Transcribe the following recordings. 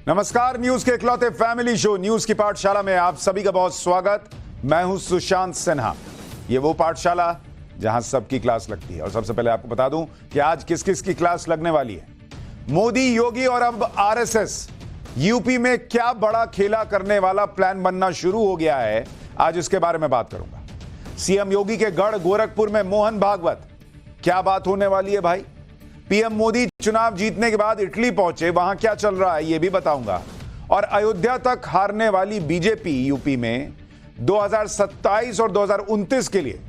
नमस्कार, न्यूज के इकलौते फैमिली शो न्यूज की पाठशाला में आप सभी का बहुत स्वागत। मैं हूं सुशांत सिन्हा। ये वो पाठशाला जहां सबकी क्लास लगती है। और सबसे पहले आपको बता दूं कि आज किस किस की क्लास लगने वाली है। मोदी, योगी और अब आरएसएस यूपी में क्या बड़ा खेला करने वाला प्लान बनना शुरू हो गया है, आज इसके बारे में बात करूंगा। सीएम योगी के गढ़ गोरखपुर में मोहन भागवत, क्या बात होने वाली है भाई। पीएम मोदी चुनाव जीतने के बाद इटली पहुंचे, वहां क्या चल रहा है यह भी बताऊंगा। और अयोध्या तक हारने वाली बीजेपी यूपी में 2027 और 2029 के लिए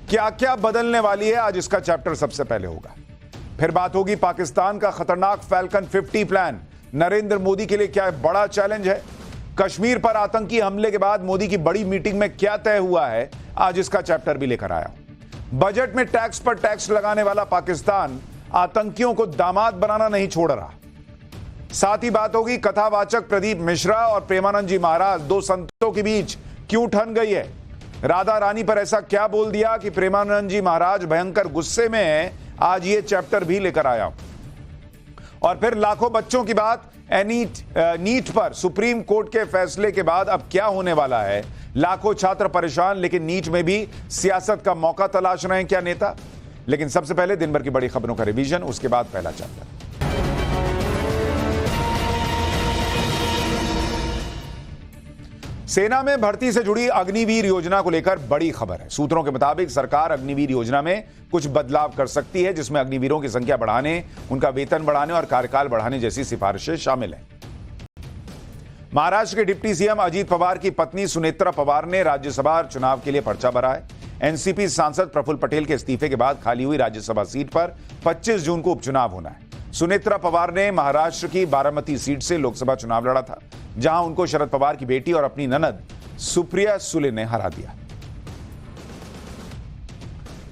क्या क्या बदलने वाली है, आज इसका चैप्टर सबसे पहले होगा। फिर बात होगी पाकिस्तान का खतरनाक फैल्कन 50 प्लान नरेंद्र मोदी के लिए क्या बड़ा चैलेंज है। कश्मीर पर आतंकी हमले के बाद मोदी की बड़ी मीटिंग में क्या तय हुआ है, आज इसका चैप्टर भी लेकर आया हूं। बजट में टैक्स पर टैक्स लगाने वाला पाकिस्तान आतंकियों को दामाद बनाना नहीं छोड़ रहा। साथ ही बात होगी कथावाचक प्रदीप मिश्रा और प्रेमानंद जी महाराज, दो संतों के बीच क्यों ठन गई है। राधा रानी पर ऐसा क्या बोल दिया कि प्रेमानंद जी महाराज भयंकर गुस्से में हैं, आज ये चैप्टर भी लेकर आया हूं। और फिर लाखों बच्चों की बात, नीट पर सुप्रीम कोर्ट के फैसले के बाद अब क्या होने वाला है। लाखों छात्र परेशान, लेकिन नीट में भी सियासत का मौका तलाश रहे हैं क्या नेता। लेकिन सबसे पहले दिन भर की बड़ी खबरों का रिवीजन, उसके बाद पहला चैप्टर। सेना में भर्ती से जुड़ी अग्निवीर योजना को लेकर बड़ी खबर है। सूत्रों के मुताबिक सरकार अग्निवीर योजना में कुछ बदलाव कर सकती है, जिसमें अग्निवीरों की संख्या बढ़ाने, उनका वेतन बढ़ाने और कार्यकाल बढ़ाने जैसी सिफारिशें शामिल हैं। महाराष्ट्र के डिप्टी सीएम अजीत पवार की पत्नी सुनेत्रा पवार ने राज्यसभा चुनाव के लिए पर्चा भरा है। एनसीपी सांसद प्रफुल्ल पटेल के इस्तीफे के बाद खाली हुई राज्यसभा सीट पर 25 जून को उपचुनाव होना है। सुनेत्रा पवार ने महाराष्ट्र की बारामती सीट से लोकसभा चुनाव लड़ा था, जहां उनको शरद पवार की बेटी और अपनी ननद सुप्रिया सुले ने हरा दिया।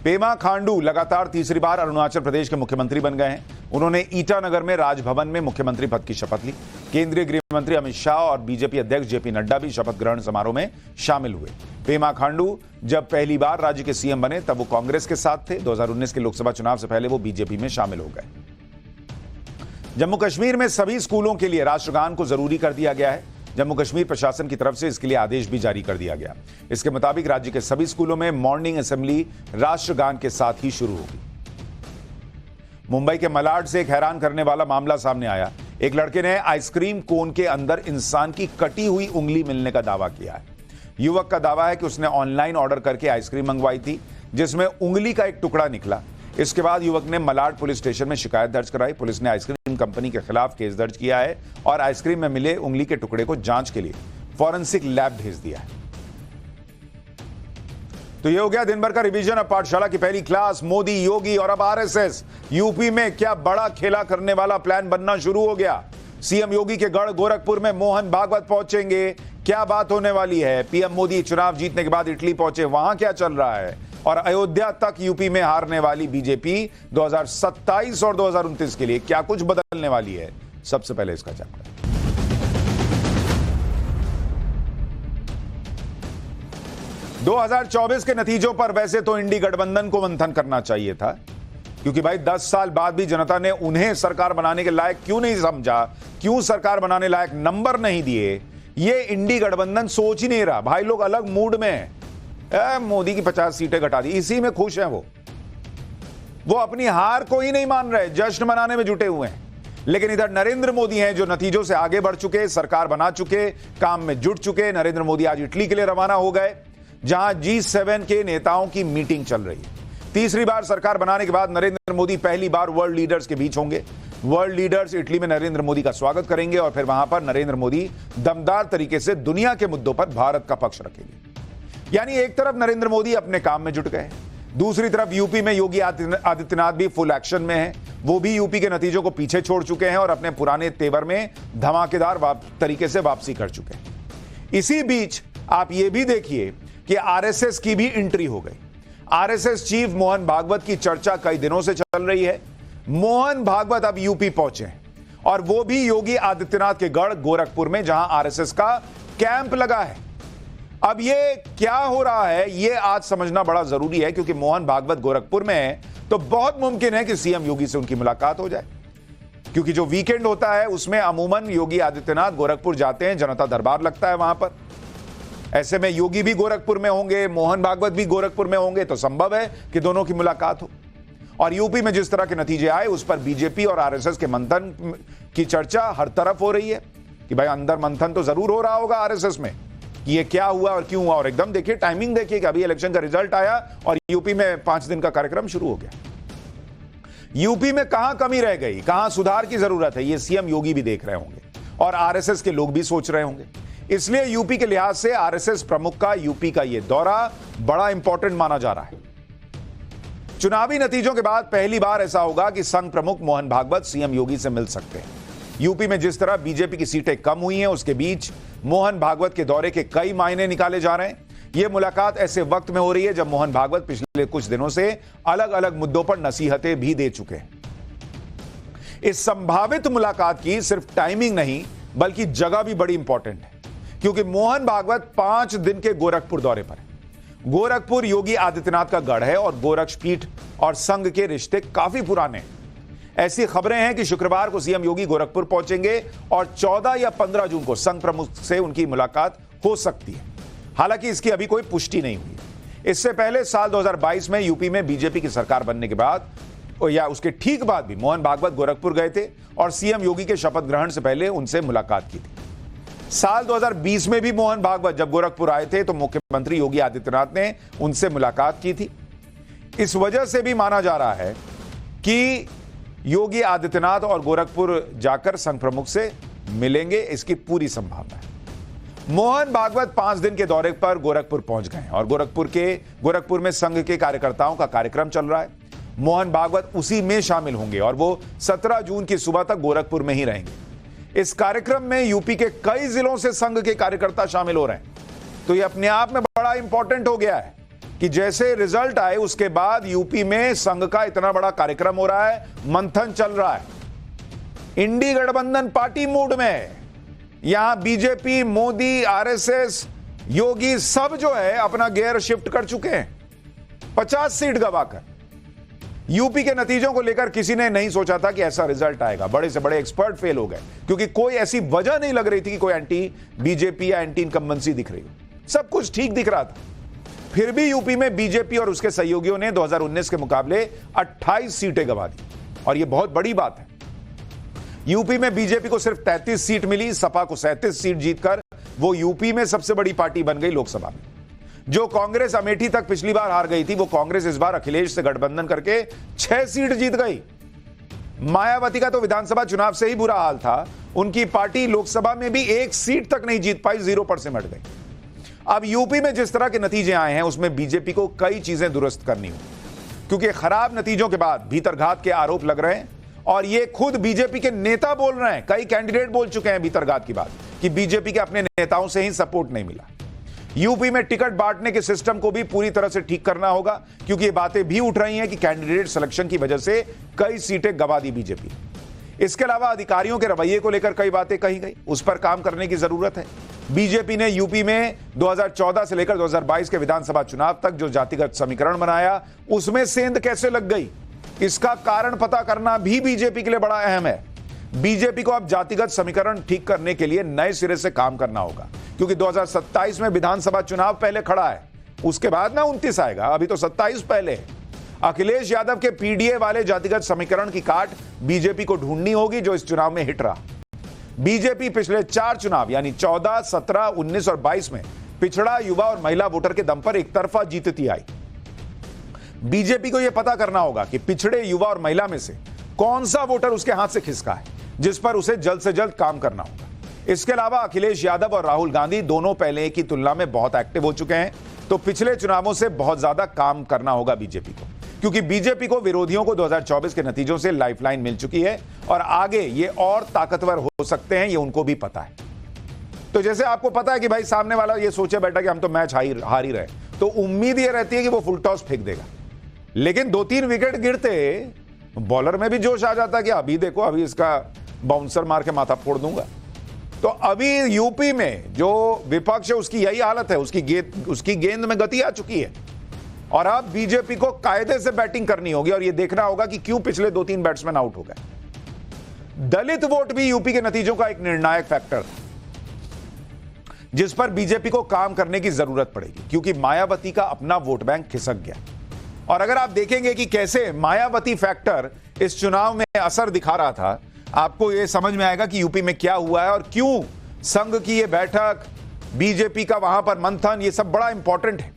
पेमा खांडू लगातार तीसरी बार अरुणाचल प्रदेश के मुख्यमंत्री बन गए हैं। उन्होंने ईटानगर में राजभवन में मुख्यमंत्री पद की शपथ ली। केंद्रीय गृह मंत्री अमित शाह और बीजेपी अध्यक्ष जेपी नड्डा भी शपथ ग्रहण समारोह में शामिल हुए। पेमा खांडू जब पहली बार राज्य के सीएम बने तब वो कांग्रेस के साथ थे। 2019 के लोकसभा चुनाव से पहले वो बीजेपी में शामिल हो गए। जम्मू कश्मीर में सभी स्कूलों के लिए राष्ट्रगान को जरूरी कर दिया गया है। जम्मू कश्मीर प्रशासन की तरफ से इसके लिए आदेश भी जारी कर दिया गया। इसके मुताबिक राज्य के सभी स्कूलों में मॉर्निंग असेंबली राष्ट्रगान के साथ ही शुरू होगी। मुंबई के मलाड से एक हैरान करने वाला मामला सामने आया। एक लड़के ने आइसक्रीम कोन के अंदर इंसान की कटी हुई उंगली मिलने का दावा किया है। युवक का दावा है कि उसने ऑनलाइन ऑर्डर करके आइसक्रीम मंगवाई थी, जिसमें उंगली का एक टुकड़ा निकला। इसके बाद युवक ने मलाड पुलिस स्टेशन में शिकायत दर्ज कराई। पुलिस ने आइसक्रीम कंपनी के खिलाफ केस दर्ज किया है और आइसक्रीम में मिले उंगली के टुकड़े को जांच के लिए फॉरेंसिक लैब भेज दिया है। तो ये हो गया दिन भर का रिवीजन। अब पाठशाला की पहली क्लास, मोदी, योगी और अब आरएसएस यूपी में क्या बड़ा खेला करने वाला प्लान बनना शुरू हो गया। सीएम योगी के गढ़ गोरखपुर में मोहन भागवत पहुंचेंगे, क्या बात होने वाली है। पीएम मोदी चुनाव जीतने के बाद इटली पहुंचे, वहां क्या चल रहा है। और अयोध्या तक यूपी में हारने वाली बीजेपी 2027 और 2029 के लिए क्या कुछ बदलने वाली है, सबसे पहले इसका चैप्टर। दो 2024 के नतीजों पर वैसे तो इंडी गठबंधन को मंथन करना चाहिए था, क्योंकि भाई 10 साल बाद भी जनता ने उन्हें सरकार बनाने के लायक क्यों नहीं समझा, क्यों सरकार बनाने लायक नंबर नहीं दिए, ये इंडी गठबंधन सोच ही नहीं रहा। भाई लोग अलग मूड में हैं। मोदी की 50 सीटें घटा दी, इसी में खुश हैं वो अपनी हार को ही नहीं मान रहे, जश्न मनाने में जुटे हुए हैं। लेकिन इधर नरेंद्र मोदी हैं जो नतीजों से आगे बढ़ चुके, सरकार बना चुके, काम में जुट चुके। नरेंद्र मोदी आज इटली के लिए रवाना हो गए, जहां G7 के नेताओं की मीटिंग चल रही है। तीसरी बार सरकार बनाने के बाद नरेंद्र मोदी पहली बार वर्ल्ड लीडर्स के बीच होंगे। वर्ल्ड लीडर्स इटली में नरेंद्र मोदी का स्वागत करेंगे और फिर वहां पर नरेंद्र मोदी दमदार तरीके से दुनिया के मुद्दों पर भारत का पक्ष रखेंगे। यानी एक तरफ नरेंद्र मोदी अपने काम में जुट गए, दूसरी तरफ यूपी में योगी आदित्यनाथ भी फुल एक्शन में हैं। वो भी यूपी के नतीजों को पीछे छोड़ चुके हैं और अपने पुराने तेवर में धमाकेदार तरीके से वापसी कर चुके हैं। इसी बीच आप ये भी देखिए कि आरएसएस की भी एंट्री हो गई। आरएसएस चीफ मोहन भागवत की चर्चा कई दिनों से चल रही है। मोहन भागवत अब यूपी पहुंचे हैं और वो भी योगी आदित्यनाथ के गढ़ गोरखपुर में, जहां आरएसएस का कैंप लगा है। अब ये क्या हो रहा है, ये आज समझना बड़ा जरूरी है, क्योंकि मोहन भागवत गोरखपुर में है तो बहुत मुमकिन है कि सीएम योगी से उनकी मुलाकात हो जाए। क्योंकि जो वीकेंड होता है उसमें अमूमन योगी आदित्यनाथ गोरखपुर जाते हैं, जनता दरबार लगता है वहां पर। ऐसे में योगी भी गोरखपुर में होंगे, मोहन भागवत भी गोरखपुर में होंगे, तो संभव है कि दोनों की मुलाकात हो। और यूपी में जिस तरह के नतीजे आए उस पर बीजेपी और आरएसएस के मंथन की चर्चा हर तरफ हो रही है कि भाई अंदर मंथन तो जरूर हो रहा होगा आरएसएस में कि ये क्या हुआ और क्यों हुआ। और एकदम देखिए टाइमिंग देखिए कि अभी इलेक्शन का रिजल्ट आया और यूपी में 5 दिन का कार्यक्रम शुरू हो गया। यूपी में कहां कमी रह गई, कहां सुधार की जरूरत है, ये सीएम योगी भी देख रहे होंगे और आरएसएस के लोग भी सोच रहे होंगे। इसलिए यूपी के लिहाज से आरएसएस प्रमुख का यूपी का यह दौरा बड़ा इंपॉर्टेंट माना जा रहा है। चुनावी नतीजों के बाद पहली बार ऐसा होगा कि संघ प्रमुख मोहन भागवत सीएम योगी से मिल सकते हैं। यूपी में जिस तरह बीजेपी की सीटें कम हुई हैं, उसके बीच मोहन भागवत के दौरे के कई मायने निकाले जा रहे हैं। यह मुलाकात ऐसे वक्त में हो रही है जब मोहन भागवत पिछले कुछ दिनों से अलग अलग मुद्दों पर नसीहतें भी दे चुके हैं। इस संभावित मुलाकात की सिर्फ टाइमिंग नहीं बल्कि जगह भी बड़ी इंपॉर्टेंट है, क्योंकि मोहन भागवत 5 दिन के गोरखपुर दौरे पर है। गोरखपुर योगी आदित्यनाथ का गढ़ है और गोरक्षपीठ और संघ के रिश्ते काफी पुराने हैं। ऐसी खबरें हैं कि शुक्रवार को सीएम योगी गोरखपुर पहुंचेंगे और 14 या 15 जून को संघ प्रमुख से उनकी मुलाकात हो सकती है। हालांकि इसकी अभी कोई पुष्टि नहीं हुई। इससे पहले साल 2022 में यूपी में बीजेपी की सरकार बनने के बाद या उसके ठीक बाद भी मोहन भागवत गोरखपुर गए थे और सीएम योगी के शपथ ग्रहण से पहले उनसे मुलाकात की थी। साल 2020 में भी मोहन भागवत जब गोरखपुर आए थे तो मुख्यमंत्री योगी आदित्यनाथ ने उनसे मुलाकात की थी। इस वजह से भी माना जा रहा है कि योगी आदित्यनाथ और गोरखपुर जाकर संघ प्रमुख से मिलेंगे, इसकी पूरी संभावना है। मोहन भागवत 5 दिन के दौरे पर गोरखपुर पहुंच गए और गोरखपुर में संघ के कार्यकर्ताओं का कार्यक्रम चल रहा है। मोहन भागवत उसी में शामिल होंगे और वो 17 जून की सुबह तक गोरखपुर में ही रहेंगे। इस कार्यक्रम में यूपी के कई जिलों से संघ के कार्यकर्ता शामिल हो रहे हैं। तो ये अपने आप में बड़ा इंपॉर्टेंट हो गया है कि जैसे रिजल्ट आए उसके बाद यूपी में संघ का इतना बड़ा कार्यक्रम हो रहा है, मंथन चल रहा है। इंडी गठबंधन पार्टी मूड में है। यहां बीजेपी, मोदी, आरएसएस, योगी सब जो है अपना गियर शिफ्ट कर चुके हैं 50 सीट गवाकर। यूपी के नतीजों को लेकर किसी ने नहीं सोचा था कि ऐसा रिजल्ट आएगा। बड़े से बड़े एक्सपर्ट फेल हो गए क्योंकि कोई ऐसी वजह नहीं लग रही थी कि कोई एंटी बीजेपी या एंटी इनकम्बेंसी दिख रही हो। सब कुछ ठीक दिख रहा था। फिर भी यूपी में बीजेपी और उसके सहयोगियों ने 2019 के मुकाबले 28 सीटें गंवा दी और यह बहुत बड़ी बात है। यूपी में बीजेपी को सिर्फ 33 सीट मिली, सपा को 37 सीट जीतकर वो यूपी में सबसे बड़ी पार्टी बन गई लोकसभा में। जो कांग्रेस अमेठी तक पिछली बार हार गई थी, वो कांग्रेस इस बार अखिलेश से गठबंधन करके 6 सीट जीत गई। मायावती का तो विधानसभा चुनाव से ही बुरा हाल था। उनकी पार्टी लोकसभा में भी 1 सीट तक नहीं जीत पाई, 0 पर सिमट गई। अब यूपी में जिस तरह के नतीजे आए हैं उसमें बीजेपी को कई चीजें दुरुस्त करनी होगी, क्योंकि खराब नतीजों के बाद भीतरघात के आरोप लग रहे हैं और ये खुद बीजेपी के नेता बोल रहे हैं। कई कैंडिडेट बोल चुके हैं भीतरघात की बात कि बीजेपी के अपने नेताओं से ही सपोर्ट नहीं मिला। यूपी में टिकट बांटने के सिस्टम को भी पूरी तरह से ठीक करना होगा, क्योंकि ये बातें भी उठ रही हैं कि कैंडिडेट सिलेक्शन की वजह से कई सीटें गंवा दी बीजेपी। इसके अलावा अधिकारियों के रवैये को लेकर कई बातें कही गई, उस पर काम करने की जरूरत है। बीजेपी ने यूपी में 2014 से लेकर 2022 के विधानसभा चुनाव तक जो जातिगत समीकरण बनाया उसमें सेंध कैसे लग गई, इसका कारण पता करना भी बीजेपी के लिए बड़ा अहम है। बीजेपी को अब जातिगत समीकरण ठीक करने के लिए नए सिरे से काम करना होगा, क्योंकि 2027 में विधानसभा चुनाव पहले खड़ा है, उसके बाद ना 29 आएगा, अभी तो 27 पहले है। अखिलेश यादव के पीडीए वाले जातिगत समीकरण की काट बीजेपी को ढूंढनी होगी, जो इस चुनाव में हिट रहा। बीजेपी पिछले 4 चुनाव यानी 14, 17, 19 और 22 में पिछड़ा, युवा और महिला वोटर के दम पर एक तरफा जीतती आई। बीजेपी को यह पता करना होगा कि पिछड़े, युवा और महिला में से कौन सा वोटर उसके हाथ से खिसका है, जिस पर उसे जल्द से जल्द काम करना होगा। इसके अलावा अखिलेश यादव और राहुल गांधी दोनों पहले की तुलना में बहुत एक्टिव हो चुके हैं, तो पिछले चुनावों से बहुत ज्यादा काम करना होगा बीजेपी को, क्योंकि बीजेपी को विरोधियों को 2024 के नतीजों से लाइफलाइन मिल चुकी है और आगे ये और ताकतवर हो सकते हैं, ये उनको भी पता है। तो जैसे आपको पता है कि भाई सामने वाला ये सोचे बैठा कि हम तो मैच हार ही रहे, तो उम्मीद ये रहती है कि वो फुल टॉस फेंक देगा। लेकिन 2-3 विकेट गिरते बॉलर में भी जोश आ जाता है कि अभी देखो, अभी इसका बाउंसर मार के माथा फोड़ दूंगा। तो अभी यूपी में जो विपक्ष है उसकी यही हालत है, उसकी गेंद में गति आ चुकी है और अब बीजेपी को कायदे से बैटिंग करनी होगी और यह देखना होगा कि क्यों पिछले 2-3 बैट्समैन आउट हो गए। दलित वोट भी यूपी के नतीजों का एक निर्णायक फैक्टर था, जिस पर बीजेपी को काम करने की जरूरत पड़ेगी, क्योंकि मायावती का अपना वोट बैंक खिसक गया। और अगर आप देखेंगे कि कैसे मायावती फैक्टर इस चुनाव में असर दिखा रहा था, आपको यह समझ में आएगा कि यूपी में क्या हुआ है और क्यों संघ की यह बैठक, बीजेपी का वहां पर मंथन, यह सब बड़ा इंपॉर्टेंट है।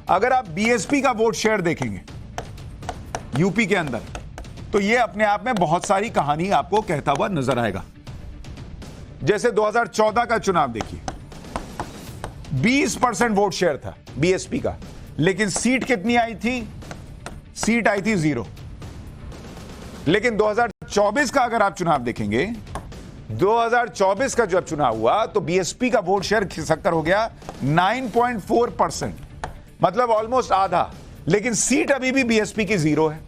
अगर आप बीएसपी का वोट शेयर देखेंगे यूपी के अंदर, तो यह अपने आप में बहुत सारी कहानी आपको कहता हुआ नजर आएगा। जैसे 2014 का चुनाव देखिए, 20% वोट शेयर था बीएसपी का, लेकिन सीट कितनी आई थी? सीट आई थी 0। लेकिन 2024 का अगर आप चुनाव देखेंगे, 2024 का जब चुनाव हुआ तो बीएसपी का वोट शेयर खिसककर हो गया 9.4%, मतलब ऑलमोस्ट आधा। लेकिन सीट अभी भी बीएसपी की 0 है,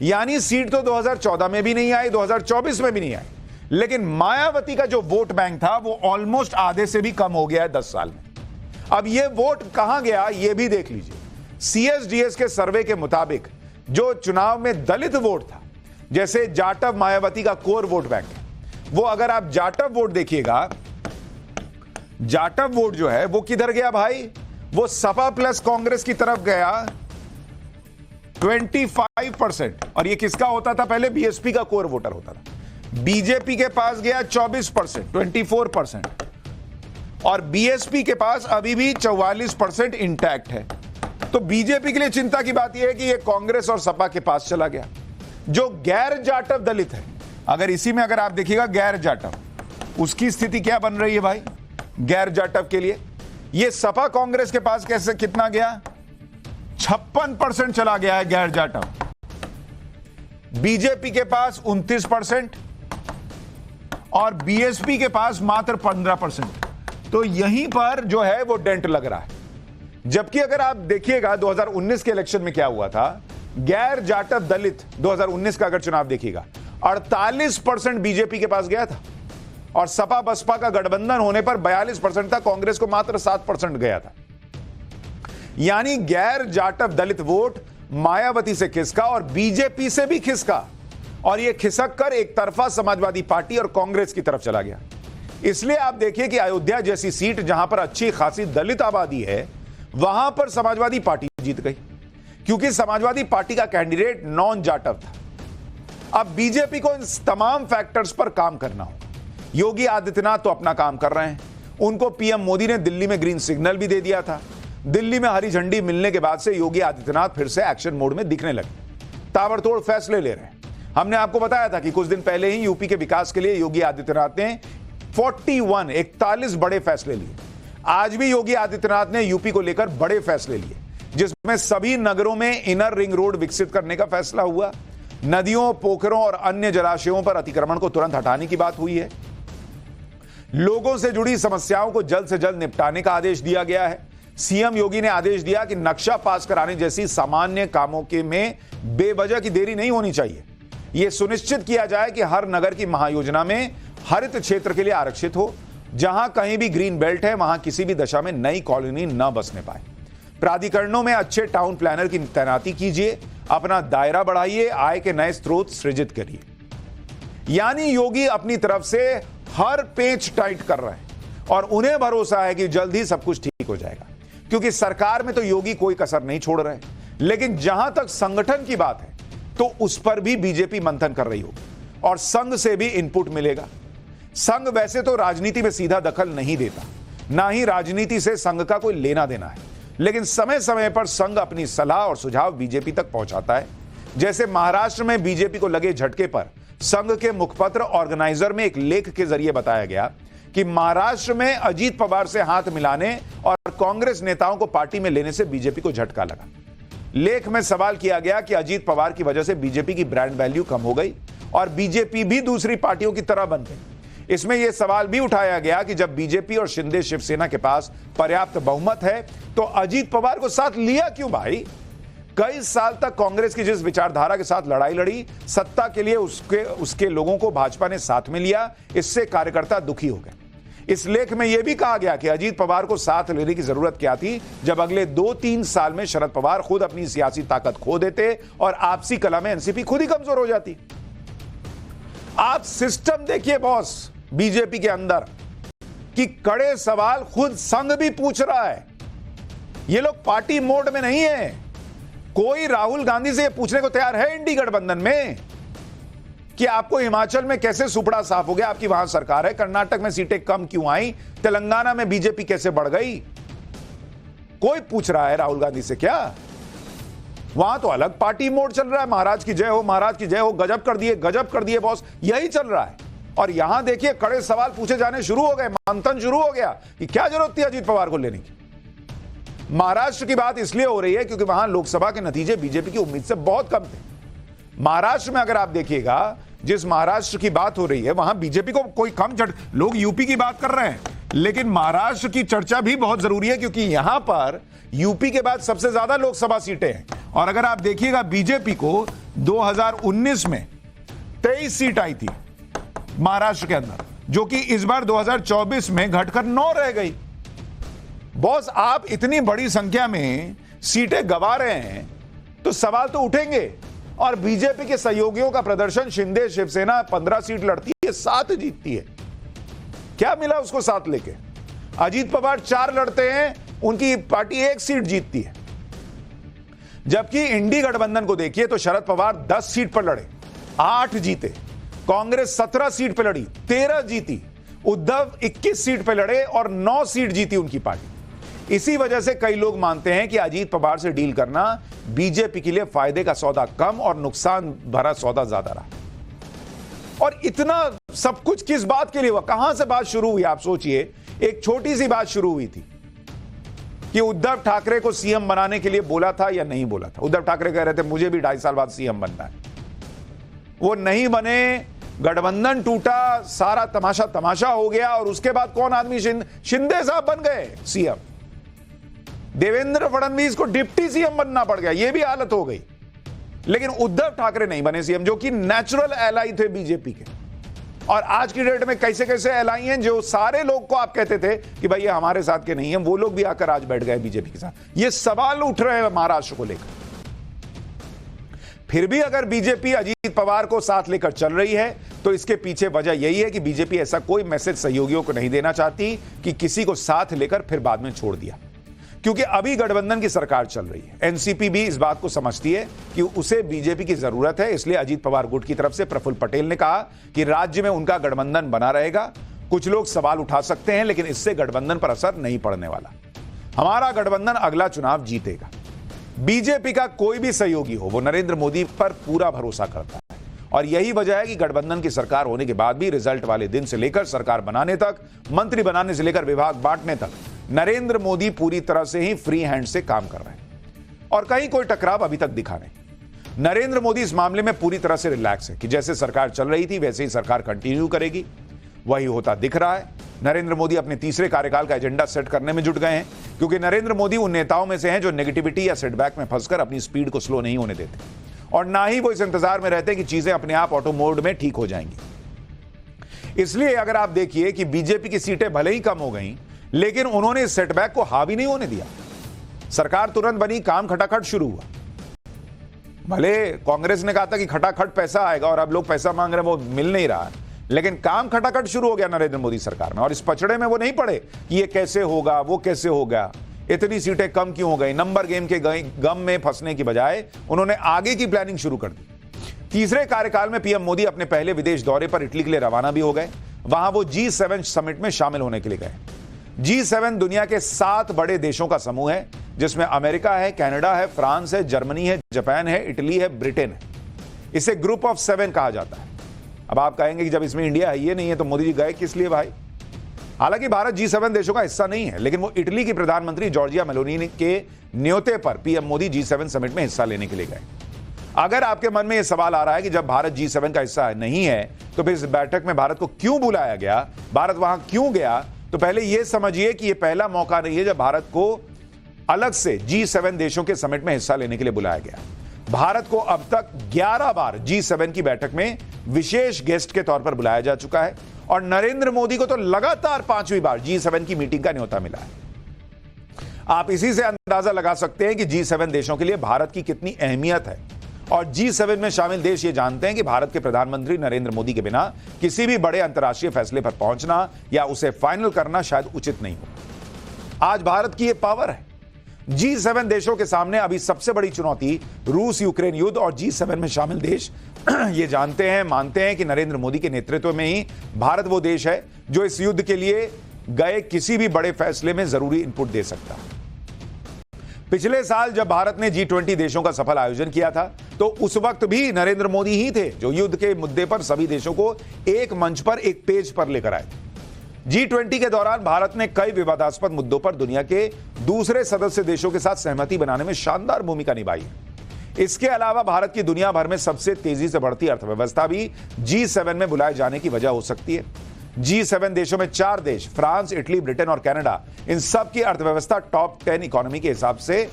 यानी सीट तो 2014 में भी नहीं आई, 2024 में भी नहीं आई, लेकिन मायावती का जो वोट बैंक था वो ऑलमोस्ट आधे से भी कम हो गया है 10 साल में। अब ये वोट कहां गया ये भी देख लीजिए। सीएसडीएस के सर्वे के मुताबिक जो चुनाव में दलित वोट था, जैसे जाटव मायावती का कोर वोट बैंक है, वो अगर आप जाटव वोट देखिएगा, जाटव वोट जो है वो किधर गया भाई? वो सपा प्लस कांग्रेस की तरफ गया 25%। और ये किसका होता था? पहले बीएसपी का कोर वोटर होता था। बीजेपी के पास गया 24%, 24%, और बीएसपी के पास अभी भी 44% इंटैक्ट है। तो बीजेपी के लिए चिंता की बात यह है कि यह कांग्रेस और सपा के पास चला गया। जो गैर जाटव दलित है, अगर इसी में अगर आप देखिएगा गैर जाटव, उसकी स्थिति क्या बन रही है भाई? गैर जाटव के लिए यह सपा कांग्रेस के पास कैसे कितना गया? 56% चला गया है गैर जाटव। बीजेपी के पास 29% और बीएसपी के पास मात्र 15%। तो यहीं पर जो है वो डेंट लग रहा है। जबकि अगर आप देखिएगा 2019 के इलेक्शन में क्या हुआ था, गैर जाटव दलित 2019 का अगर चुनाव देखिएगा, 48% बीजेपी के पास गया था और सपा बसपा का गठबंधन होने पर 42% था, कांग्रेस को मात्र 7% गया था। यानी गैर जाटव दलित वोट मायावती से खिसका और बीजेपी से भी खिसका, और यह खिसक कर एक तरफा समाजवादी पार्टी और कांग्रेस की तरफ चला गया। इसलिए आप देखिए कि अयोध्या जैसी सीट जहां पर अच्छी खासी दलित आबादी है, वहां पर समाजवादी पार्टी जीत गई, क्योंकि समाजवादी पार्टी का कैंडिडेट नॉन जाटव था। अब बीजेपी को इन तमाम फैक्टर्स पर काम करना हो। योगी आदित्यनाथ तो अपना काम कर रहे हैं, उनको पीएम मोदी ने दिल्ली में ग्रीन सिग्नल भी दे दिया था। दिल्ली में हरी झंडी मिलने के बाद से योगी आदित्यनाथ फिर से एक्शन मोड में दिखने लगे, ताबड़तोड़ फैसले ले रहे हैं। हमने आपको बताया था कि कुछ दिन पहले ही यूपी के विकास के लिए योगी आदित्यनाथ ने 41 बड़े फैसले लिए। आज भी योगी आदित्यनाथ ने यूपी को लेकर बड़े फैसले लिए, जिसमें सभी नगरों में इनर रिंग रोड विकसित करने का फैसला हुआ, नदियों, पोखरों और अन्य जलाशयों पर अतिक्रमण को तुरंत हटाने की बात हुई है, लोगों से जुड़ी समस्याओं को जल्द से जल्द निपटाने का आदेश दिया गया है। सीएम योगी ने आदेश दिया कि नक्शा पास कराने जैसी सामान्य कामों के में बेवजह की देरी नहीं होनी चाहिए। यह सुनिश्चित किया जाए कि हर नगर की महायोजना में हरित क्षेत्र के लिए आरक्षित हो। जहां कहीं भी ग्रीन बेल्ट है, वहां किसी भी दशा में नई कॉलोनी न बसने पाए। प्राधिकरणों में अच्छे टाउन प्लानर की तैनाती कीजिए, अपना दायरा बढ़ाइए, आय के नए स्रोत सृजित करिए। यानी योगी अपनी तरफ से हर पेच टाइट कर रहे हैं और उन्हें भरोसा है कि जल्द ही सब कुछ ठीक हो जाएगा, क्योंकि सरकार में तो योगी कोई कसर नहीं छोड़ रहे। लेकिन जहां तक संगठन की बात है तो उस पर भी बीजेपी मंथन कर रही होगी और संघ से भी इनपुट मिलेगा। संघ वैसे तो राजनीति में सीधा दखल नहीं देता, ना ही राजनीति से संघ का कोई लेना देना है, लेकिन समय समय पर संघ अपनी सलाह और सुझाव बीजेपी तक पहुंचाता है। जैसे महाराष्ट्र में बीजेपी को लगे झटके पर संघ के मुखपत्र ऑर्गेनाइजर में एक लेख के जरिए बताया गया कि महाराष्ट्र में अजीत पवार से हाथ मिलाने और कांग्रेस नेताओं को पार्टी में लेने से बीजेपी को झटका लगा। लेख में सवाल किया गया कि अजीत पवार की वजह से बीजेपी की ब्रांड वैल्यू कम हो गई और बीजेपी भी दूसरी पार्टियों की तरह बन गई। इसमें यह सवाल भी उठाया गया कि जब बीजेपी और शिंदे शिवसेना के पास पर्याप्त बहुमत है तो अजीत पवार को साथ लिया क्यों भाई? कई साल तक कांग्रेस की जिस विचारधारा के साथ लड़ाई लड़ी, सत्ता के लिए उसके लोगों को भाजपा ने साथ में लिया, इससे कार्यकर्ता दुखी हो गए। इस लेख में यह भी कहा गया कि अजीत पवार को साथ लेने की जरूरत क्या थी, जब अगले 2-3 साल में शरद पवार खुद अपनी सियासी ताकत खो देते और आपसी कला में एनसीपी खुद ही कमजोर हो जाती। आप सिस्टम देखिए बॉस बीजेपी के अंदर कि कड़े सवाल खुद संघ भी पूछ रहा है। ये लोग पार्टी मोड में नहीं है। कोई राहुल गांधी से पूछने को तैयार है इंडी गठबंधन में कि आपको हिमाचल में कैसे सुपड़ा साफ हो गया, आपकी वहां सरकार है, कर्नाटक में सीटें कम क्यों आई, तेलंगाना में बीजेपी कैसे बढ़ गई? कोई पूछ रहा है राहुल गांधी से क्या? वहां तो अलग पार्टी मोड चल रहा है, महाराज की जय हो, महाराज की जय हो, गजब कर दिए बॉस, यही चल रहा है। और यहां देखिए कड़े सवाल पूछे जाने शुरू हो गए, मंथन शुरू हो गया कि क्या जरूरत थी अजीत पवार को लेने की। महाराष्ट्र की बात इसलिए हो रही है क्योंकि वहां लोकसभा के नतीजे बीजेपी की उम्मीद से बहुत कम थे। महाराष्ट्र में अगर आप देखिएगा, जिस महाराष्ट्र की बात हो रही है वहां बीजेपी को कोई कम लोग यूपी की बात कर रहे हैं, लेकिन महाराष्ट्र की चर्चा भी बहुत जरूरी है क्योंकि यहां पर यूपी के बाद सबसे ज्यादा लोकसभा सीटें हैं। और अगर आप देखिएगा बीजेपी को 2019 में 23 सीट आई थी महाराष्ट्र के अंदर, जो कि इस बार 2024 में घटकर 9 रह गई। बॉस आप इतनी बड़ी संख्या में सीटें गंवा रहे हैं तो सवाल तो उठेंगे। और बीजेपी के सहयोगियों का प्रदर्शन, शिंदे शिवसेना 15 सीट लड़ती है, 7 जीतती है। क्या मिला उसको 7 लेके? अजीत पवार 4 लड़ते हैं, उनकी पार्टी 1 सीट जीतती है। जबकि इंडी गठबंधन को देखिए तो शरद पवार 10 सीट पर लड़े, 8 जीते। कांग्रेस 17 सीट पर लड़ी, 13 जीती। उद्धव 21 सीट पर लड़े और 9 सीट जीती उनकी पार्टी। इसी वजह से कई लोग मानते हैं कि अजीत पवार से डील करना बीजेपी के लिए फायदे का सौदा कम और नुकसान भरा सौदा ज्यादा रहा। और इतना सब कुछ किस बात के लिए हुआ? कहां से बात शुरू हुई? आप सोचिए, एक छोटी सी बात शुरू हुई थी कि उद्धव ठाकरे को सीएम बनाने के लिए बोला था या नहीं बोला था। उद्धव ठाकरे कह रहे थे मुझे भी 2.5 साल बाद सीएम बनना है। वो नहीं बने, गठबंधन टूटा, सारा तमाशा हो गया। और उसके बाद कौन आदमी? शिंदे साहब बन गए सीएम। देवेंद्र फडणवीस को डिप्टी सीएम बनना पड़ गया, यह भी हालत हो गई। लेकिन उद्धव ठाकरे नहीं बने सीएम, जो कि नेचुरल एलाई थे बीजेपी के। और आज की डेट में कैसे कैसे एलाई हैं, जो सारे लोग को आप कहते थे कि भाई ये हमारे साथ के नहीं हैं, वो लोग भी आकर आज बैठ गए बीजेपी के साथ। ये सवाल उठ रहे हैं महाराष्ट्र को लेकर। फिर भी अगर बीजेपी अजीत पवार को साथ लेकर चल रही है तो इसके पीछे वजह यही है कि बीजेपी ऐसा कोई मैसेज सहयोगियों को नहीं देना चाहती कि किसी को साथ लेकर फिर बाद में छोड़ दिया। क्योंकि अभी गठबंधन की सरकार चल रही है। एनसीपी भी इस बात को समझती है कि उसे बीजेपी की जरूरत है। इसलिए अजीत पवार गुट की तरफ से प्रफुल्ल पटेल ने कहा कि राज्य में उनका गठबंधन बना रहेगा। कुछ लोग सवाल उठा सकते हैं, लेकिन इससे गठबंधन पर असर नहीं पड़ने वाला। हमारा गठबंधन अगला चुनाव जीतेगा। बीजेपी का कोई भी सहयोगी हो, वो नरेंद्र मोदी पर पूरा भरोसा करता है। और यही वजह है कि गठबंधन की सरकार होने के बाद भी रिजल्ट वाले दिन से लेकर सरकार बनाने तक, मंत्री बनाने से लेकर विभाग बांटने तक नरेंद्र मोदी पूरी तरह से ही फ्री हैंड से काम कर रहे हैं और कहीं कोई टकराव अभी तक दिखा नहीं। नरेंद्र मोदी इस मामले में पूरी तरह से रिलैक्स है कि जैसे सरकार चल रही थी वैसे ही सरकार कंटिन्यू करेगी। वही होता दिख रहा है। नरेंद्र मोदी अपने तीसरे कार्यकाल का एजेंडा सेट करने में जुट गए हैं, क्योंकि नरेंद्र मोदी उन नेताओं में से हैं जो नेगेटिविटी या सेटबैक में फंसकर अपनी स्पीड को स्लो नहीं होने देते, और ना ही वो इस इंतजार में रहते कि चीजें अपने आप ऑटो मोड में ठीक हो जाएंगी। इसलिए अगर आप देखिए कि बीजेपी की सीटें भले ही कम हो गई, लेकिन उन्होंने इस सेटबैक को हावी नहीं होने दिया। सरकार तुरंत बनी, काम खटाखट शुरू हुआ। भले कांग्रेस ने कहा था कि खटाखट पैसा आएगा और अब लोग पैसा मांग रहे हैं, वो मिल नहीं रहा, लेकिन काम खटाखट शुरू हो गया नरेंद्र मोदी सरकार में। और इस पचड़े में वो नहीं पड़े कि ये कैसे होगा, वो कैसे होगा, इतनी सीटें कम क्यों हो गई। नंबर गेम के गम में फंसने की बजाय उन्होंने आगे की प्लानिंग शुरू कर दी। तीसरे कार्यकाल में पीएम मोदी अपने पहले विदेश दौरे पर इटली के लिए रवाना भी हो गए। वहां वो G7 समिट में शामिल होने के लिए गए। G7 दुनिया के 7 बड़े देशों का समूह है, जिसमें अमेरिका है, कनाडा है, फ्रांस है, जर्मनी है, जापान है, इटली है, ब्रिटेन है। इसे ग्रुप ऑफ 7 कहा जाता है। अब आप कहेंगे कि जब इसमें इंडिया है ये नहीं है तो मोदी जी गए किस लिए भाई? हालांकि भारत G7 देशों का हिस्सा नहीं है, लेकिन वो इटली की प्रधानमंत्री जॉर्जिया मेलोनी के न्योते पर पीएम मोदी G7 समिट में हिस्सा लेने के लिए गए। अगर आपके मन में यह सवाल आ रहा है कि जब भारत G7 का हिस्सा नहीं है तो फिर इस बैठक में भारत को क्यों बुलाया गया, भारत वहां क्यों गया, तो पहले यह समझिए कि यह पहला मौका नहीं है जब भारत को अलग से G7 देशों के समिट में हिस्सा लेने के लिए बुलाया गया। भारत को अब तक 11 बार G7 की बैठक में विशेष गेस्ट के तौर पर बुलाया जा चुका है, और नरेंद्र मोदी को तो लगातार 5वीं बार G7 की मीटिंग का न्योता मिला है। आप इसी से अंदाजा लगा सकते हैं कि G7 देशों के लिए भारत की कितनी अहमियत है। और G7 में शामिल देश ये जानते हैं कि भारत के प्रधानमंत्री नरेंद्र मोदी के बिना किसी भी बड़े अंतर्राष्ट्रीय फैसले पर पहुंचना या उसे फाइनल करना शायद उचित नहीं हो। आज भारत की यह पावर है। G7 देशों के सामने अभी सबसे बड़ी चुनौती रूस यूक्रेन युद्ध, और G7 में शामिल देश ये जानते हैं, मानते हैं कि नरेंद्र मोदी के नेतृत्व में ही भारत वो देश है जो इस युद्ध के लिए गए किसी भी बड़े फैसले में जरूरी इनपुट दे सकता है। पिछले साल जब भारत ने G20 देशों का सफल आयोजन किया था तो उस वक्त भी नरेंद्र मोदी ही थे जो युद्ध के मुद्दे पर सभी देशों को एक मंच पर, एक पेज पर लेकर आए थे। G20 के दौरान भारत ने कई विवादास्पद मुद्दों पर दुनिया के दूसरे सदस्य देशों के साथ सहमति बनाने में शानदार भूमिका निभाई है। इसके अलावा भारत की दुनिया भर में सबसे तेजी से बढ़ती अर्थव्यवस्था भी G7 में बुलाए जाने की वजह हो सकती है। G7 देशों में 4 देश, फ्रांस, इटली, ब्रिटेन और कनाडा, इन सब की अर्थव्यवस्था टॉप 10 इकोनॉमी के हिसाब से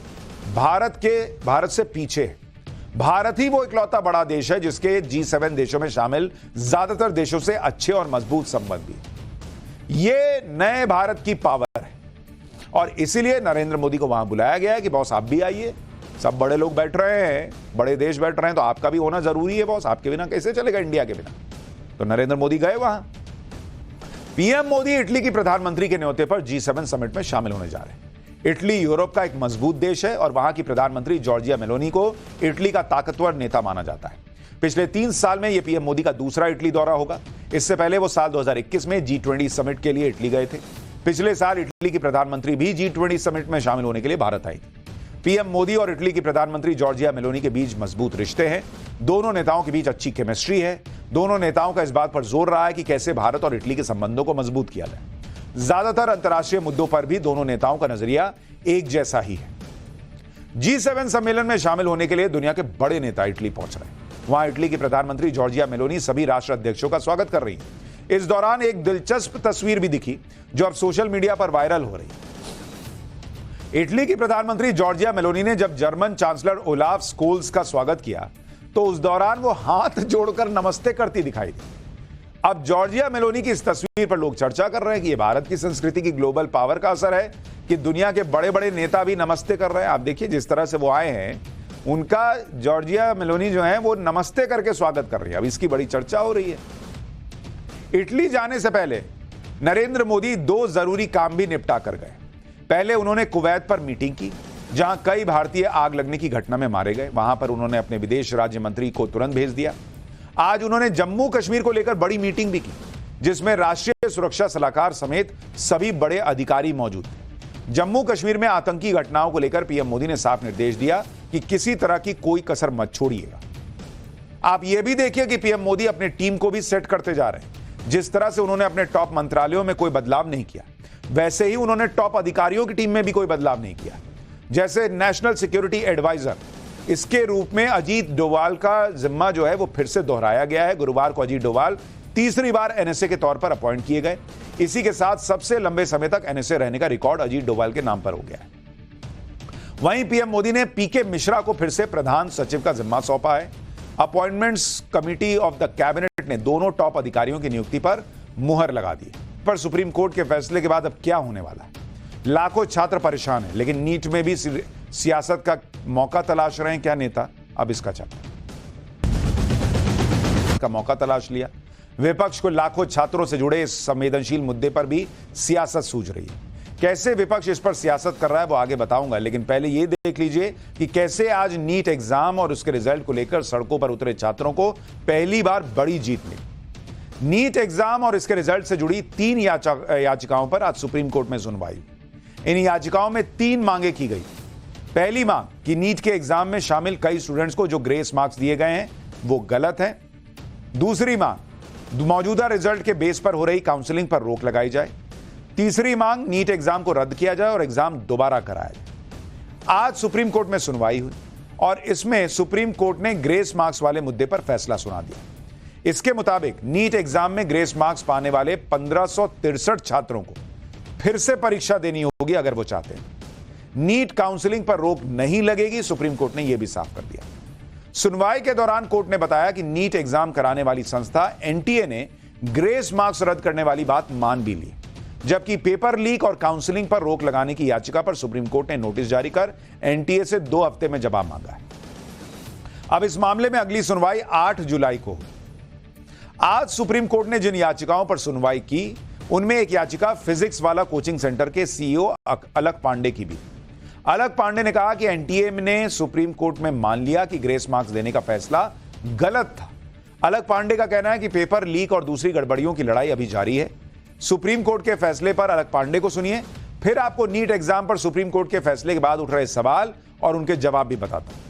भारत से पीछे है। भारत ही वो इकलौता बड़ा देश है जिसके G7 देशों में शामिल ज्यादातर देशों से अच्छे और मजबूत संबंध भी। ये नए भारत की पावर है और इसीलिए नरेंद्र मोदी को वहां बुलाया गया है कि बॉस आप भी आइए। सब बड़े लोग बैठ रहे हैं, बड़े देश बैठ रहे हैं, तो आपका भी होना जरूरी है बॉस। आपके बिना कैसे चलेगा इंडिया के बिना? तो नरेंद्र मोदी गए वहां। पीएम मोदी इटली की प्रधानमंत्री के न्योते पर G7 समिट में शामिल होने जा रहे हैं। इटली यूरोप का एक मजबूत देश है और वहां की प्रधानमंत्री जॉर्जिया मेलोनी को इटली का ताकतवर नेता माना जाता है। पिछले 3 साल में यह पीएम मोदी का दूसरा इटली दौरा होगा। इससे पहले वो साल 2021 में G20 समिट के लिए इटली गए थे। पिछले साल इटली की प्रधानमंत्री भी G20 समिट में शामिल होने के लिए भारत आई थी। पीएम मोदी और इटली की प्रधानमंत्री जॉर्जिया मेलोनी के बीच मजबूत रिश्ते हैं। दोनों नेताओं के बीच अच्छी केमिस्ट्री है। दोनों नेताओं का इस बात पर जोर रहा है कि कैसे भारत और इटली के संबंधों को मजबूत किया जाए। ज्यादातर अंतर्राष्ट्रीय मुद्दों पर भी दोनों नेताओं का नजरिया एक जैसा ही है। G7 सम्मेलन में शामिल होने के लिए दुनिया के बड़े नेता इटली पहुंच रहे हैं। वहां इटली की प्रधानमंत्री जॉर्जिया मेलोनी सभी राष्ट्र अध्यक्षों का स्वागत कर रही है। इस दौरान एक दिलचस्प तस्वीर भी दिखी जो अब सोशल मीडिया पर वायरल हो रही है। इटली की प्रधानमंत्री जॉर्जिया मेलोनी ने जब जर्मन चांसलर ओलाफ स्कोल्स का स्वागत किया तो उस दौरान वो हाथ जोड़कर नमस्ते करती दिखाई दी। अब जॉर्जिया मेलोनी की इस तस्वीर पर लोग चर्चा कर रहे हैं कि ये भारत की संस्कृति की ग्लोबल पावर का असर है कि दुनिया के बड़े बड़े नेता भी नमस्ते कर रहे हैं। आप देखिए जिस तरह से वो आए हैं, उनका जॉर्जिया मेलोनी जो है वो नमस्ते करके स्वागत कर रही है। अब इसकी बड़ी चर्चा हो रही है। इटली जाने से पहले नरेंद्र मोदी 2 जरूरी काम भी निपटा कर गए। पहले उन्होंने कुवैत पर मीटिंग की जहां कई भारतीय आग लगने की घटना में मारे गए। वहां पर उन्होंने अपने विदेश राज्य मंत्री को तुरंत भेज दिया। आज उन्होंने जम्मू कश्मीर को लेकर बड़ी मीटिंग भी की जिसमें राष्ट्रीय सुरक्षा सलाहकार समेत सभी बड़े अधिकारी मौजूद थे। जम्मू कश्मीर में आतंकी घटनाओं को लेकर पीएम मोदी ने साफ निर्देश दिया कि किसी तरह की कोई कसर मत छोड़िएगा। आप यह भी देखिए कि पीएम मोदी अपनी टीम को भी सेट करते जा रहे हैं। जिस तरह से उन्होंने अपने टॉप मंत्रालयों में कोई बदलाव नहीं किया, वैसे ही उन्होंने टॉप अधिकारियों की टीम में भी कोई बदलाव नहीं किया। जैसे नेशनल सिक्योरिटी एडवाइजर, इसके रूप में अजीत डोवाल का जिम्मा जो है वो फिर से दोहराया गया है। गुरुवार को अजीत डोवाल तीसरी बार एनएसए के तौर पर अपॉइंट किए गए। इसी के साथ सबसे लंबे समय तक एनएसए रहने का रिकॉर्ड अजीत डोवाल के नाम पर हो गया है। वहीं पीएम मोदी ने पीके मिश्रा को फिर से प्रधान सचिव का जिम्मा सौंपा है। Appointments committee of the cabinet ने दोनों टॉप अधिकारियों की नियुक्ति पर मुहर लगा दी। पर सुप्रीम कोर्ट के फैसले के बाद अब क्या होने वाला है? लाखों छात्र परेशान हैं, लेकिन नीट में भी सियासत का मौका तलाश रहे हैं क्या नेता? अब इसका चैप्टर का मौका तलाश लिया। विपक्ष को लाखों छात्रों से जुड़े इस संवेदनशील मुद्दे पर भी सियासत सूझ रही है। कैसे विपक्ष इस पर सियासत कर रहा है वो आगे बताऊंगा, लेकिन पहले ये देख लीजिए कि कैसे आज नीट एग्जाम और उसके रिजल्ट को लेकर सड़कों पर उतरे छात्रों को पहली बार बड़ी जीत मिली। नीट एग्जाम और इसके रिजल्ट से जुड़ी 3 याचिकाओं पर आज सुप्रीम कोर्ट में सुनवाई। इन याचिकाओं में 3 मांगे की गई। पहली मांग कि नीट के एग्जाम में शामिल कई स्टूडेंट्स को जो ग्रेस मार्क्स दिए गए हैं वो गलत है। दूसरी मांग मौजूदा रिजल्ट के बेस पर हो रही काउंसलिंग पर रोक लगाई जाए। तीसरी मांग नीट एग्जाम को रद्द किया जाए और एग्जाम दोबारा कराया जाए। आज सुप्रीम कोर्ट में सुनवाई हुई और इसमें सुप्रीम कोर्ट ने ग्रेस मार्क्स वाले मुद्दे पर फैसला सुना दिया। इसके मुताबिक नीट एग्जाम में ग्रेस मार्क्स पाने वाले 1563 छात्रों को फिर से परीक्षा देनी होगी अगर वो चाहते हैं। नीट काउंसलिंग पर रोक नहीं लगेगी, सुप्रीम कोर्ट ने यह भी साफ कर दिया। सुनवाई के दौरान कोर्ट ने बताया कि नीट एग्जाम कराने वाली संस्था एनटीए ने ग्रेस मार्क्स रद्द करने वाली बात मान भी ली, जबकि पेपर लीक और काउंसलिंग पर रोक लगाने की याचिका पर सुप्रीम कोर्ट ने नोटिस जारी कर एनटीए से 2 हफ्ते में जवाब मांगा है। अब इस मामले में अगली सुनवाई 8 जुलाई को होगी। आज सुप्रीम कोर्ट ने जिन याचिकाओं पर सुनवाई की उनमें एक याचिका फिजिक्स वाला कोचिंग सेंटर के सीईओ अलक पांडे की भी। अलक पांडे ने कहा कि एनटीए ने सुप्रीम कोर्ट में मान लिया कि ग्रेस मार्क्स देने का फैसला गलत था। अलक पांडे का कहना है कि पेपर लीक और दूसरी गड़बड़ियों की लड़ाई अभी जारी है। सुप्रीम कोर्ट के फैसले पर अलक पांडे को सुनिए, फिर आपको नीट एग्जाम पर सुप्रीम कोर्ट के फैसले के बाद उठ रहे सवाल और उनके जवाब भी बताता हूं।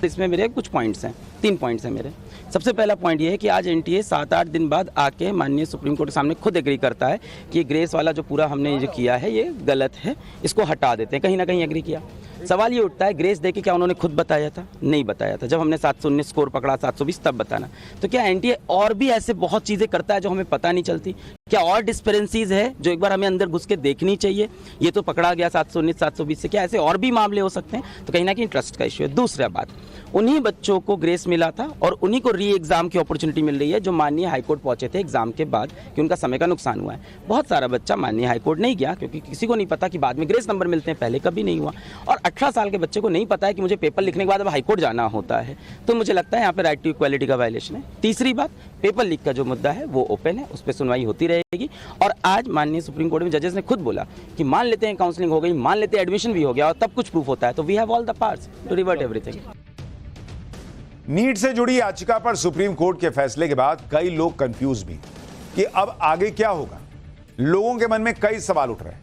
इसमें मेरे कुछ पॉइंट्स हैं, 3 पॉइंट्स हैं मेरे। सबसे पहला पॉइंट ये है कि आज एनटीए 7-8 दिन बाद आके माननीय सुप्रीम कोर्ट के सामने खुद एग्री करता है कि ये ग्रेस वाला जो पूरा हमने जो किया है ये गलत है, इसको हटा देते हैं। कहीं ना कहीं एग्री किया। सवाल ये उठता है ग्रेस देके क्या उन्होंने खुद बताया था? नहीं बताया था। जब हमने 719 स्कोर पकड़ा, 720 तब बताना। तो क्या एनटीए और भी ऐसे बहुत चीज़ें करता है जो हमें पता नहीं चलती? क्या और डिस्पेरेंसीज है जो एक बार हमें अंदर घुस के देखनी चाहिए? ये तो पकड़ा गया 719 720 से, क्या ऐसे और भी मामले हो सकते हैं? तो कहीं ना कहीं ट्रस्ट का इश्यू है। दूसरा बात, उन्हीं बच्चों को ग्रेस मिला था और उन्हीं को री एग्जाम की अपॉर्चुनिटी मिल रही है जो माननीय हाईकोर्ट पहुंचे थे एग्जाम के बाद कि उनका समय का नुकसान हुआ है। बहुत सारा बच्चा माननीय हाईकोर्ट नहीं गया क्योंकि किसी को नहीं पता कि बाद में ग्रेस नंबर मिलते हैं, पहले कभी नहीं हुआ। और 18 साल के बच्चे को नहीं पता है कि मुझे पेपर लिखने के बाद अब हाईकोर्ट जाना होता है। तो मुझे लगता है यहाँ पे राइट टू इक्वालिटी का वायलेशन है। तीसरी बात, पेपर लीक का जो मुद्दा है वो ओपन है, उस पर सुनवाई होती रहेगी। और आज माननीय सुप्रीम कोर्ट में जजेस ने खुद बोला कि मान लेते हैं काउंसलिंग हो गई, मान लेते हैं एडमिशन भी हो गया और तब कुछ प्रूफ होता है तो we have all the powers to revert everything. NEET से जुड़ी याचिका पर सुप्रीम कोर्ट के फैसले के बाद कई लोग कंफ्यूज भी कि अब आगे क्या होगा। लोगों के मन में कई सवाल उठ रहे हैं।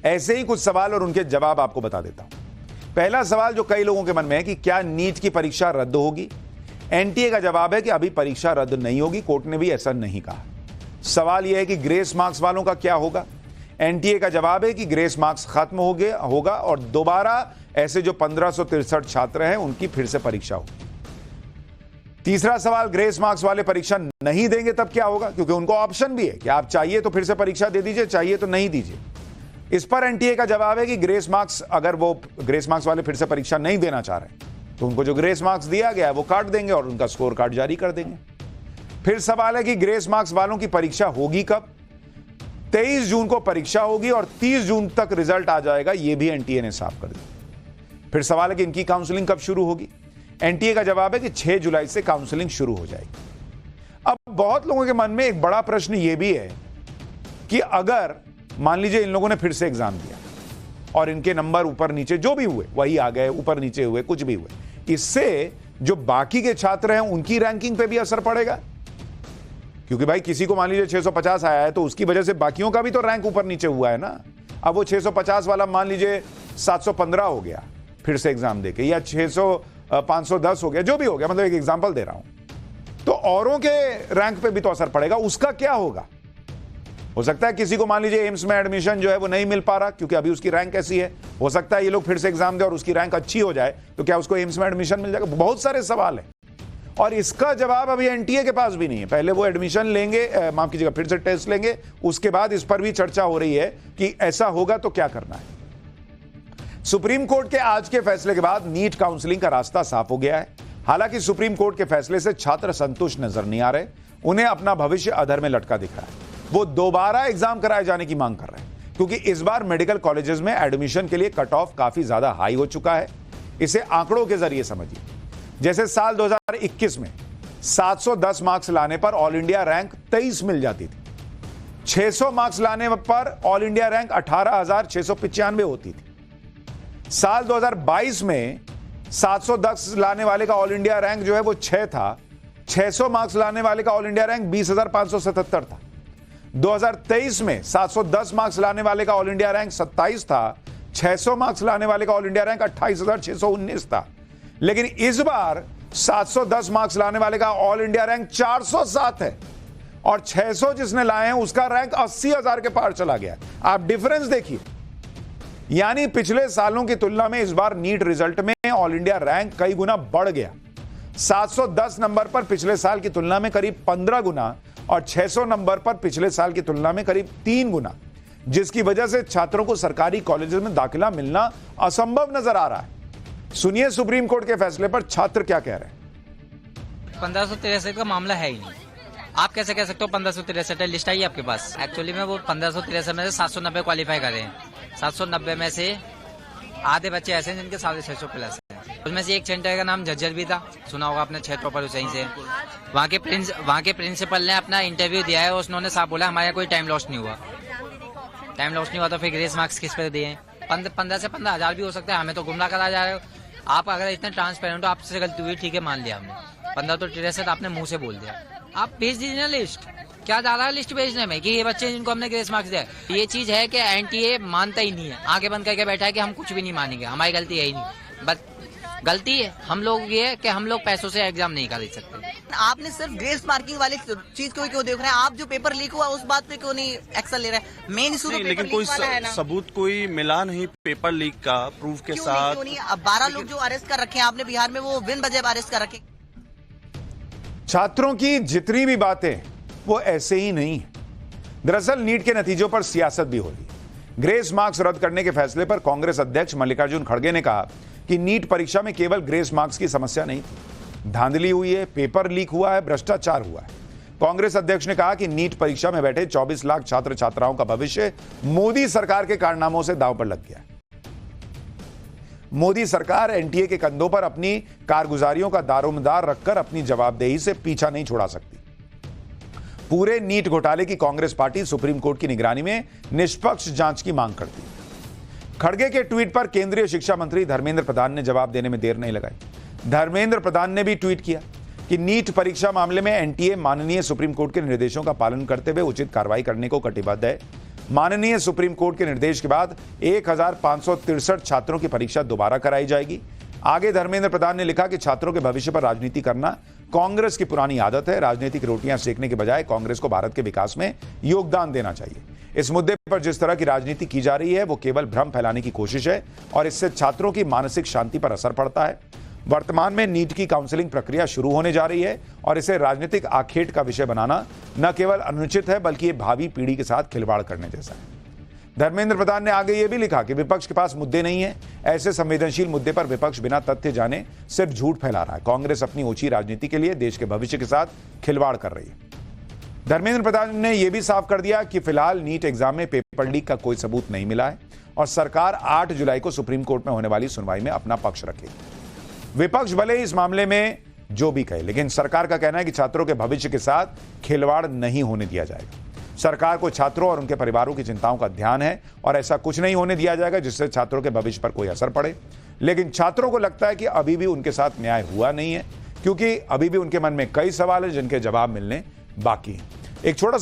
ऐसे ही कुछ सवाल और उनके जवाब आपको बता देता हूं। पहला सवाल जो कई लोगों के मन में है कि क्या नीट की परीक्षा रद्द होगी? एनटीए का जवाब है कि अभी परीक्षा रद्द नहीं होगी, कोर्ट ने भी ऐसा नहीं कहा। सवाल यह है कि ग्रेस मार्क्स वालों का क्या होगा? एनटीए का जवाब है कि ग्रेस मार्क्स खत्म होगा और दोबारा ऐसे जो 1563 छात्र हैं उनकी फिर से परीक्षा होगी। तीसरा सवाल, ग्रेस मार्क्स वाले परीक्षा नहीं देंगे तब क्या होगा? क्योंकि उनको ऑप्शन भी है कि आप चाहिए तो फिर से परीक्षा दे दीजिए, चाहिए तो नहीं दीजिए। इस पर एनटीए का जवाब है कि ग्रेस मार्क्स, अगर वो ग्रेस मार्क्स वाले फिर से परीक्षा नहीं देना चाह रहे तो उनको जो ग्रेस मार्क्स दिया गया है वो काट देंगे और उनका स्कोर कार्ड जारी कर देंगे। फिर सवाल है कि ग्रेस मार्क्स वालों की परीक्षा होगी कब? 23 जून को परीक्षा होगी और 30 जून तक रिजल्ट आ जाएगा, यह भी एनटीए ने साफ कर दिया। फिर सवाल है कि इनकी काउंसलिंग कब शुरू होगी? एनटीए का जवाब है कि 6 जुलाई से काउंसलिंग शुरू हो जाएगी। अब बहुत लोगों के मन में एक बड़ा प्रश्न यह भी है कि अगर मान लीजिए इन लोगों ने फिर से एग्जाम दिया और इनके नंबर ऊपर नीचे जो भी हुए वही आ गए, ऊपर नीचे हुए, कुछ भी हुए, इससे जो बाकी के छात्र हैं उनकी रैंकिंग पे भी असर पड़ेगा। क्योंकि भाई किसी को मान लीजिए 650 आया है तो उसकी वजह से बाकियों का भी तो रैंक ऊपर नीचे हुआ है ना। अब वो 650 वाला मान लीजिए 715 हो गया फिर से एग्जाम देके, या 510 हो गया, जो भी हो गया, मतलब एक एग्जांपल दे रहा हूं, तो औरों के रैंक पे भी तो असर पड़ेगा। उसका क्या होगा? हो सकता है किसी को मान लीजिए एम्स में एडमिशन जो है वो नहीं मिल पा रहा क्योंकि अभी उसकी रैंक ऐसी है। हो सकता है ये लोग फिर से एग्जाम दे और उसकी रैंक अच्छी हो जाए तो क्या उसको एम्स में एडमिशन मिल जाएगा? बहुत सारे सवाल हैं और इसका जवाब अभी एनटीए के पास भी नहीं है। पहले वो एडमिशन लेंगे, माफ कीजिएगा, फिर से टेस्ट लेंगे, उसके बाद इस पर भी चर्चा हो रही है कि ऐसा होगा तो क्या करना है। सुप्रीम कोर्ट के आज के फैसले के बाद नीट काउंसलिंग का रास्ता साफ हो गया है। हालांकि सुप्रीम कोर्ट के फैसले से छात्र संतुष्ट नजर नहीं आ रहे, उन्हें अपना भविष्य अधर में लटका दिख रहा है। वो दोबारा एग्जाम कराए जाने की मांग कर रहे हैं क्योंकि इस बार मेडिकल कॉलेजेस में एडमिशन के लिए कट ऑफ काफी ज्यादा हाई हो चुका है। इसे आंकड़ों के जरिए समझिए। जैसे साल 2021 में 710 मार्क्स लाने पर ऑल इंडिया रैंक 23 मिल जाती थी। 600 मार्क्स लाने पर ऑल इंडिया रैंक 18,695 होती थी। साल 2022 में 710 लाने वाले का ऑल इंडिया रैंक जो है वो 6 था। 600 मार्क्स लाने वाले का ऑल इंडिया रैंक 20,577 था। 2023 में 710 मार्क्स लाने वाले का ऑल इंडिया रैंक 27 था। 600 मार्क्स लाने वाले का ऑल इंडिया रैंक 28,619 था। लेकिन इस बार 710 मार्क्स लाने वाले का ऑल इंडिया रैंक 407 है और 600 जिसने लाए हैं उसका रैंक 80,000 के पार चला गया। आप डिफरेंस देखिए, यानी पिछले सालों की तुलना में इस बार नीट रिजल्ट में ऑल इंडिया रैंक कई गुना बढ़ गया। 710 नंबर पर पिछले साल की तुलना में करीब 15 गुना और 600 नंबर पर पिछले साल की तुलना में करीब 3 गुना, जिसकी वजह से छात्रों को सरकारी कॉलेजेस में दाखिला मिलना असंभव नजर आ रहा है। सुनिए सुप्रीम कोर्ट के फैसले पर छात्र क्या कह रहे हैं। 1563 का मामला है ही नहीं। आप कैसे कह सकते हो 1563 लिस्ट आई है आपके पास? एक्चुअली में वो 1563 में से 790 क्वालिफाई कर रहे हैं। 790 में से आधे बच्चे ऐसे हैं जिनके 650 प्लस है। उसमें से एक सेंटर का नाम झज्जर भी था, सुना होगा आपने, 6 प्रॉपर उचाई से। वहाँ के प्रिंसिपल ने अपना इंटरव्यू दिया है, उसने साफ बोला हमारे कोई टाइम लॉस नहीं हुआ। टाइम लॉस नहीं हुआ तो फिर ग्रेस मार्क्स किस पे दिए? 15 से 15,000 भी हो सकता है, हमें तो गुमराह करा जा रहे हो आप। अगर इतने ट्रांसपेरेंट हो, आपसे गलती हुई, ठीक है, मान लिया हमने। 15 तो 63 आपने मुंह से बोल दिया। आप भेज दीजिए ना लिस्ट, क्या जा रहा है लिस्ट भेजने में कि ये बच्चे जिनको हमने ग्रेस मार्क्स दिया। ये चीज है कि एनटीए मानता ही नहीं है, आंखें बंद करके बैठा है कि हम कुछ भी नहीं मानेंगे, हमारी गलती है ही नहीं। बस गलती हम लोग ये है कि हम लोग पैसों से एग्जाम नहीं कर सकते। आपने सिर्फ ग्रेस मार्किंग वाली चीज को क्यों देख रहे हैं? आप जो पेपर लीक हुआ उस बात पे क्यों नहीं एक्शन ले रहे हैं? मेन इशू तो लेकिन कोई सबूत कोई मिला नहीं पेपर लीक का प्रूफ के साथ। क्यों नहीं? अब 12 लोग जो अरेस्ट कर रखे हैं आपने बिहार में, वो बिन वजह अरेस्ट कर रखे। छात्रों की जितनी भी बातें वो ऐसे ही नहीं है। दरअसल नीट के नतीजों पर सियासत भी हो रही है। ग्रेस मार्क्स रद्द करने के फैसले पर कांग्रेस अध्यक्ष मल्लिकार्जुन खड़गे ने कहा कि नीट परीक्षा में केवल ग्रेस मार्क्स की समस्या नहीं थी, धांधली हुई है, पेपर लीक हुआ है, भ्रष्टाचार हुआ है। कांग्रेस अध्यक्ष ने कहा कि नीट परीक्षा में बैठे 24 लाख छात्र छात्राओं का भविष्य मोदी सरकार के कारनामों से दांव पर लग गया है। मोदी सरकार एनटीए के कंधों पर अपनी कारगुजारियों का दारोमदार रखकर अपनी जवाबदेही से पीछा नहीं छुड़ा सकती। पूरे नीट घोटाले की कांग्रेस पार्टी सुप्रीम कोर्ट की निगरानी में निष्पक्ष जांच की मांग करती है। खड़गे के ट्वीट पर केंद्रीय शिक्षा मंत्री धर्मेंद्र प्रधान ने जवाब देने में देर नहीं लगाई। धर्मेंद्र प्रधान ने भी ट्वीट किया कि नीट परीक्षा मामले में एनटीए माननीय सुप्रीम कोर्ट के निर्देशों का पालन करते हुए उचित कार्रवाई करने को कटिबद्ध है। माननीय सुप्रीम कोर्ट के निर्देश के बाद 1563 छात्रों की परीक्षा दोबारा कराई जाएगी। आगे धर्मेंद्र प्रधान ने लिखा कि छात्रों के भविष्य पर राजनीति करना कांग्रेस की पुरानी आदत है। राजनीतिक रोटियां सेकने के बजाय कांग्रेस को भारत के विकास में योगदान देना चाहिए। इस मुद्दे पर जिस तरह की राजनीति की जा रही है वो केवल भ्रम फैलाने की कोशिश है और इससे छात्रों की मानसिक शांति पर असर पड़ता है। वर्तमान में नीट की काउंसलिंग प्रक्रिया शुरू होने जा रही है और इसे राजनीतिक आखेट का विषय बनाना न केवल अनुचित है बल्कि ये भावी पीढ़ी के साथ खिलवाड़ करने जैसा है। धर्मेंद्र प्रधान ने आगे ये भी लिखा कि विपक्ष के पास मुद्दे नहीं है। ऐसे संवेदनशील मुद्दे पर विपक्ष बिना तथ्य जाने सिर्फ झूठ फैला रहा है। कांग्रेस अपनी ऊंची राजनीति के लिए देश के भविष्य के साथ खिलवाड़ कर रही है। धर्मेंद्र प्रधान ने यह भी साफ कर दिया कि फिलहाल नीट एग्जाम में पेपर लीक का कोई सबूत नहीं मिला है और सरकार 8 जुलाई को सुप्रीम कोर्ट में होने वाली सुनवाई में अपना पक्ष रखेगी। विपक्ष भले इस मामले में जो भी कहे, लेकिन सरकार का कहना है कि छात्रों के भविष्य के साथ खिलवाड़ नहीं होने दिया जाएगा। सरकार को छात्रों और उनके परिवारों की चिंताओं का ध्यान है और ऐसा कुछ नहीं होने दिया जाएगा जिससे छात्रों के भविष्य पर कोई असर पड़े। लेकिन छात्रों को लगता है कि अभी भी उनके साथ न्याय हुआ नहीं है, क्योंकि अभी भी उनके मन में कई सवाल हैं जिनके जवाब मिलने बाकी हैं। एक छोटा